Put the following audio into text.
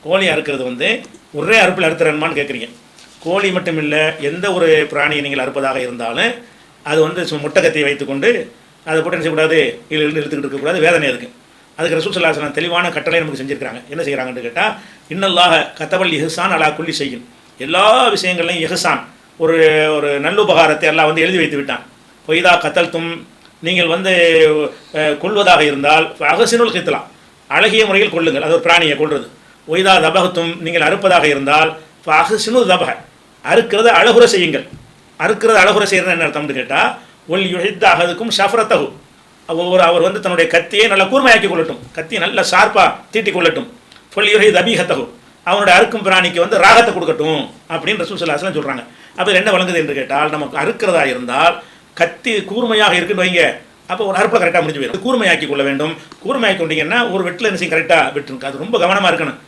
கோழி அறுக்கிறது வந்து ஒரே அறுப்பில் அறுத்துறேன்மான்னு கேட்குறீங்க. கோழி மட்டும் இல்லை, எந்த ஒரு பிராணியை நீங்கள் அறுப்பதாக இருந்தாலும் அது வந்து முட்டை கத்தியை வைத்துக்கொண்டு அதை போட்டு என்ன செய்யக்கூடாது, இழுத்துக்கிட்டு இருக்கக்கூடாது, வேதனை இருக்குது. அதுக்கு ரசூல் ஸல்லல்லாஹு அலைஹி வஸல்லம் தெளிவான கட்டளை நமக்கு செஞ்சுருக்காங்க. என்ன செய்கிறாங்கன்னு கேட்டால், இன்னல்லாஹ கத்தபல் இஹ்சான் அலா குல்லி ஷைஇன், எல்லா விஷயங்கள்லையும் இஹ்சான், ஒரு ஒரு நல்லுபகாரத்தை எல்லாம் வந்து எழுதி வைத்து விட்டான். பொய்தா கத்தல்தும், நீங்கள் வந்து கொள்வதாக இருந்தால் அகசினுல் கித்லாம், அழகிய முறையில் கொள்ளுங்கள், அது ஒரு பிராணியை கொள்வது. ஒய்தா தபகத்தும், நீங்கள் அறுப்பதாக இருந்தால் அகசினு தபக, அறுக்கிறத அழகுற செய்யுங்கள். அறுக்கிறது அழகுற செய்யறது என்ன அர்த்தம்னு கேட்டால், ஒல் யுஹித்த அகதுக்கும் ஷஃப்ரத்தஹு, அவர் வந்து தன்னுடைய கத்தியை நல்லா கூர்மையாக்கி கொள்ளட்டும், கத்தியை நல்லா ஷார்ப்பாக தீட்டி கொள்ளட்டும். பொல் யுஹித் அபிஹத்தஹு, அவனுடைய அறுக்கும் பிராணிக்கு வந்து ராகத்தை கொடுக்கட்டும் அப்படின்னு ரசூல் ஸல்லல்லாஹு அலைஹி வஸல்லம் சொல்கிறாங்க. அப்போ என்ன வழங்குது என்று கேட்டால், நமக்கு அறுக்கிறதா இருந்தால் கத்தி கூர்மையாக இருக்குன்னு வைங்க, அப்போ ஒரு அறுப்பில் கரெக்டாக முடிஞ்சு போயிடும். கூர்மையாக்கி கொள்ள வேண்டும். கூர்மையாக்கி கொண்டீங்கன்னா ஒரு வெட்டில் என்ன செய்யும், கரெக்டாக வெட்டுருக்கு. அது ரொம்ப கவனமாக இருக்கணும்.